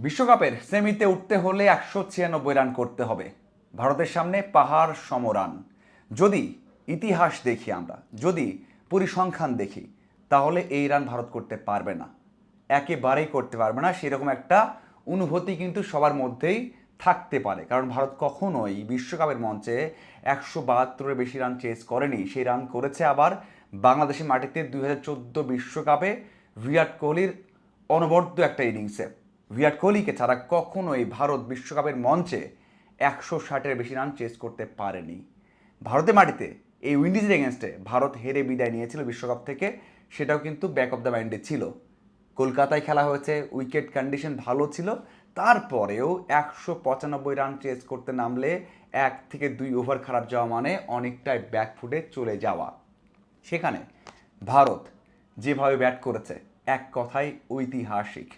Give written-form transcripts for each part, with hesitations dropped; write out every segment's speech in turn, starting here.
বিশ্বকাপের সেমিতে উঠতে হলে 196 রান করতে হবে। ভারতের সামনে পাহাড় সম রান। যদি ইতিহাস দেখি আমরা, যদি পরিসংখ্যান দেখি, তাহলে এই রান ভারত করতে পারবে না, একেবারেই করতে পারবে না। সেরকম একটা অনুভূতি কিন্তু সবার মধ্যেই থাকতে পারে, কারণ ভারত কখনোই বিশ্বকাপের মঞ্চে 172-এর বেশি রান চেস করেনি। সেই রান করেছে আবার বাংলাদেশের মাটিতে 2014 বিশ্বকাপে বিরাট কোহলির অনবদ্য একটা ইনিংসে। বিরাট কোহলিকে ছাড়া কখনোই ভারত বিশ্বকাপের মঞ্চে 160-এর বেশি রান চেস করতে পারেনি। ভারতের মাটিতে এই উইন্ডিজের এগেনস্টে ভারত হেরে বিদায় নিয়েছিল বিশ্বকাপ থেকে, সেটাও কিন্তু ব্যাক অফ দ্য মাইন্ডে ছিল। কলকাতায় খেলা হয়েছে, উইকেট কন্ডিশন ভালো ছিল, তারপরেও 195 রান চেস করতে নামলে 1 থেকে 2 ওভার খারাপ যাওয়া মানে অনেকটাই ব্যাকফুটে চলে যাওয়া। সেখানে ভারত যেভাবে ব্যাট করেছে, এক কথায় ঐতিহাসিক।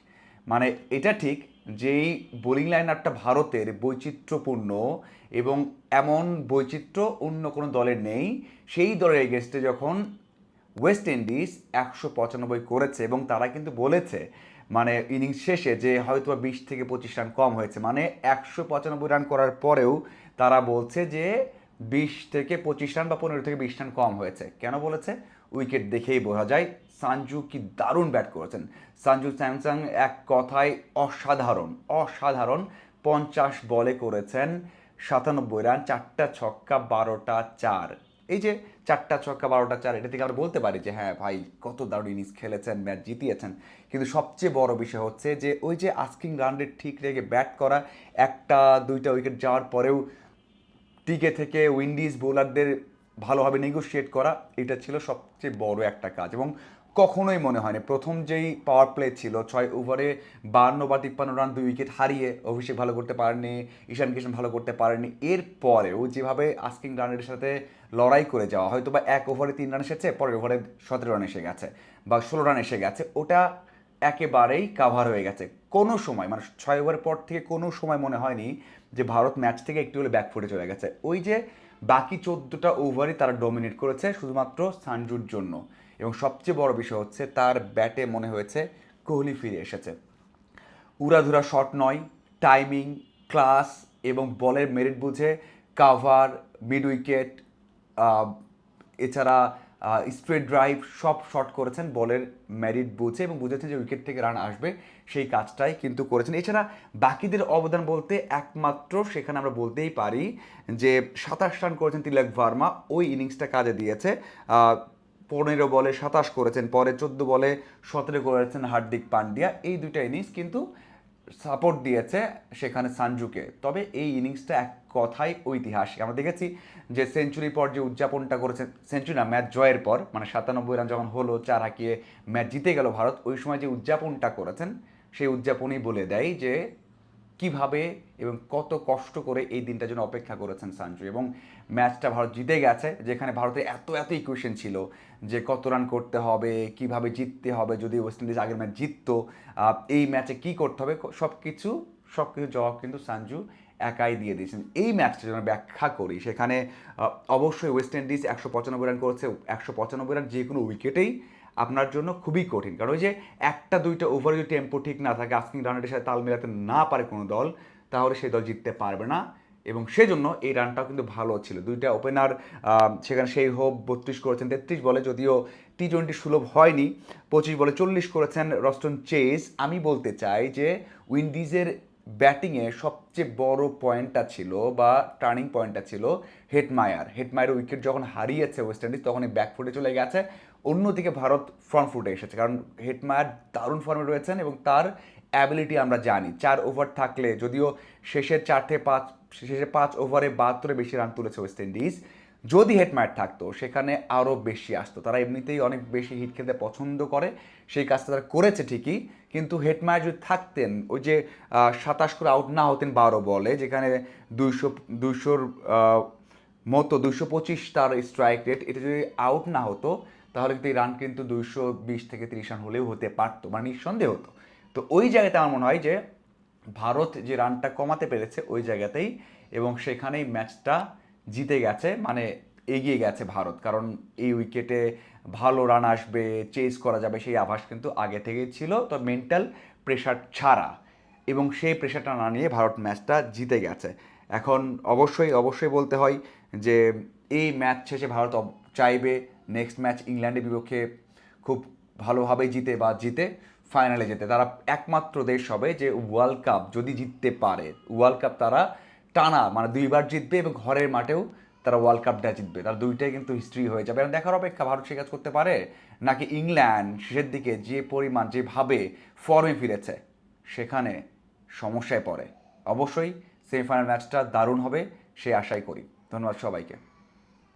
মানে এটা ঠিক যেই বোলিং লাইনারটা ভারতের বৈচিত্র্যপূর্ণ, এবং এমন বৈচিত্র্য অন্য কোনো দলের নেই। সেই দলের এগেনস্টে যখন ওয়েস্ট ইন্ডিজ 195 করেছে, এবং তারা কিন্তু বলেছে মানে ইনিংস শেষে যে হয়তো 20 থেকে 25 রান কম হয়েছে, মানে 195 রান করার পরেও তারা বলছে যে 20 থেকে 25 রান বা 15 থেকে 20 রান কম হয়েছে। কেন বলেছে? উইকেট দেখেই বোঝা যায়। সানজু কি দারুণ ব্যাট করেছেন। সঞ্জু স্যামসং এক কথায় অসাধারণ অসাধারণ। 50 বলে করেছেন 97 রান, 4টা ছক্কা 12টা চার। এই যে 4টা ছক্কা 12টা চার, এটা থেকে আমরা বলতে পারি যে হ্যাঁ ভাই, কত দারুণ ইনিংস খেলেছেন, ম্যাচ জিতিয়েছেন। কিন্তু সবচেয়ে বড় বিষয় হচ্ছে যে ওই যে আস্কিং রান রেট ঠিক রেখে ব্যাট করা, একটা দুইটা উইকেট যাওয়ার পরেও টিকে থেকে উইন্ডিজ বোলারদের ভালোভাবে নেগোশিয়েট করা, এটা ছিল সবচেয়ে বড় একটা কাজ। এবং কখনোই মনে হয়নি প্রথম যেই পাওয়ার প্লে ছিল 6 ওভারে 52 বা 53 রান 2 উইকেট হারিয়ে অভিষেক ভালো করতে পারেনি, ঈশান কিষান ভালো করতে পারেনি, এরপরেও যেভাবে আস্কিং রানের সাথে লড়াই করে যাওয়া, হয়তো বা 1 ওভারে 3 রান এসেছে, পরের ওভারে 17 রান এসে গেছে বা 16 রান এসে গেছে, ওটা একেবারেই কাভার হয়ে গেছে। কোনো সময় মানে 6 ওভার পর থেকে কোনো সময় মনে হয়নি যে ভারত ম্যাচ থেকে একটু হলে ব্যাকফুটে চলে গেছে। ওই যে বাকি 14টা ওভারই তারা ডমিনেট করেছে শুধুমাত্র সানজুর জন্য। এবং সবচেয়ে বড় বিষয় হচ্ছে তার ব্যাটে মনে হয়েছে কোহলি ফিরে এসেছে। উড়াধুরা শট নয়, টাইমিং, ক্লাস এবং বলের মেরিট বুঝে কাভার, মিড উইকেট, এছাড়া স্ট্রেট ড্রাইভ, সব শট করেছেন বলের মেরিট বুঝে, এবং বুঝেছেন যে উইকেট থেকে রান আসবে, সেই কাজটাই কিন্তু করেছেন। এছাড়া বাকিদের অবদান বলতে একমাত্র সেখানে আমরা বলতেই পারি যে 27 রান করেছেন তিলক ভার্মা, ওই ইনিংসটা কাজে দিয়েছে। 15 বলে 27 করেছেন, পরে 14 বলে 17 করেছেন হার্দিক পান্ডিয়া। এই দুইটা ইনিংস কিন্তু সাপোর্ট দিয়েছে সেখানে সানজুকে। তবে এই ইনিংসটা এক কথায় ঐতিহাসিক। আমরা দেখেছি যে সেঞ্চুরির পর যে উদযাপনটা করেছেন, সেঞ্চুরি না, ম্যাচ জয়ের পর, মানে 97 রান যখন হলো, 4 হাঁকিয়ে ম্যাচ জিতে গেল ভারত, ওই সময় যে উদযাপনটা করেছেন, সেই উদযাপনই বলে দেয় যে কিভাবে এবং কত কষ্ট করে এই দিনটার জন্য অপেক্ষা করেছেন সানজু। এবং ম্যাচটা ভারত জিতে গেছে, যেখানে ভারতের এত এত ইকুয়েশন ছিল যে কত রান করতে হবে, কিভাবে জিততে হবে, যদি ওয়েস্ট ইন্ডিজ আগের ম্যাচ জিততো, এই ম্যাচে কি করতে হবে, সব কিছু জবাব কিন্তু সানজু একাই দিয়ে দিয়েছেন। এই ম্যাচটা যেন ব্যাখ্যা করি, সেখানে অবশ্যই ওয়েস্ট ইন্ডিজ 195 রান করেছে। 195 রান যে কোনো উইকেটেই আপনার জন্য খুবই কঠিন, কারণ ওই যে একটা দুইটা ওভারে যদি টেম্পো ঠিক না থাকে, আস্কিং রানের সাথে তাল মেলাতে না পারে কোনো দল, তাহলে সেই দল জিততে পারবে না। এবং সেজন্য এই রানটাও কিন্তু ভালো ছিল। দুইটা ওপেনার, সেখানে সেই হোপ 32 করেছেন 33 বলে, যদিও টি-20 সুলভ হয়নি। 25 বলে 40 করেছেন রস্টন চেজ। আমি বলতে চাই যে উইন্ডিজের ব্যাটিংয়ে সবচেয়ে বড় পয়েন্টটা ছিল বা টার্নিং পয়েন্টটা ছিল হেটমায়ার উইকেট যখন হারিয়েছে ওয়েস্ট ইন্ডিজ, তখন এই ব্যাকফুটে চলে গেছে। অন্যদিকে ভারত ফ্রন্ট ফুটে এসেছে, কারণ হেটমায়ার দারুণ ফর্মে রয়েছেন এবং তার অ্যাবিলিটি আমরা জানি। 4 ওভার থাকলে, যদিও শেষে 5 ওভারে 72-এর বেশি রান তুলেছে ওয়েস্ট ইন্ডিজ, যদি হেটমায়ার থাকতো সেখানে আরও বেশি আসতো। তারা এমনিতেই অনেক বেশি হিট খেলতে পছন্দ করে, সেই কাজটা তারা করেছে ঠিকই, কিন্তু হেটমায়ার যদি থাকতেন, ওই যে 27 করে আউট না হতেন 12 বলে, যেখানে 200 মতো 225 তার স্ট্রাইক রেট, এটা যদি আউট না হতো, তাহলে কিন্তু এই রান কিন্তু 220 থেকে 30 রান হলেও হতে পারতো, মানে নিঃসন্দেহ হতো। তো ওই জায়গাতে আমার মনে হয় যে ভারত যে রানটা কমাতে পেরেছে ওই জায়গাতেই, এবং সেখানেই ম্যাচটা জিতে গেছে, মানে এগিয়ে গেছে ভারত। কারণ এই উইকেটে ভালো রান আসবে, চেস করা যাবে, সেই আভাস কিন্তু আগে থেকেই ছিল। তো মেন্টাল প্রেশার ছাড়া এবং সেই প্রেশারটা না নিয়ে ভারত ম্যাচটা জিতে গেছে। এখন অবশ্যই বলতে হয় যে এই ম্যাচ শেষে ভারত চাইবে নেক্সট ম্যাচ ইংল্যান্ডের বিপক্ষে খুব ভালোভাবে জিতে ফাইনালে যেতে। তারা একমাত্র দেশ হবে যে ওয়ার্ল্ড কাপ যদি জিততে পারে, ওয়ার্ল্ড কাপ তারা টানা মানে 2বার জিতবে এবং ঘরের মাঠেও তারা ওয়ার্ল্ড কাপটা জিতবে। তারা দুইটাই কিন্তু হিস্ট্রি হয়ে যাবে। এখন দেখার অপেক্ষা ভারত সে কাজ করতে পারে নাকি ইংল্যান্ড শেষের দিকে যে পরিমাণ যেভাবে ফর্মে ফিরেছে সেখানে সমস্যায় পড়ে। অবশ্যই সেমিফাইনাল ম্যাচটা দারুণ হবে সে আশাই করি। ধন্যবাদ সবাইকে।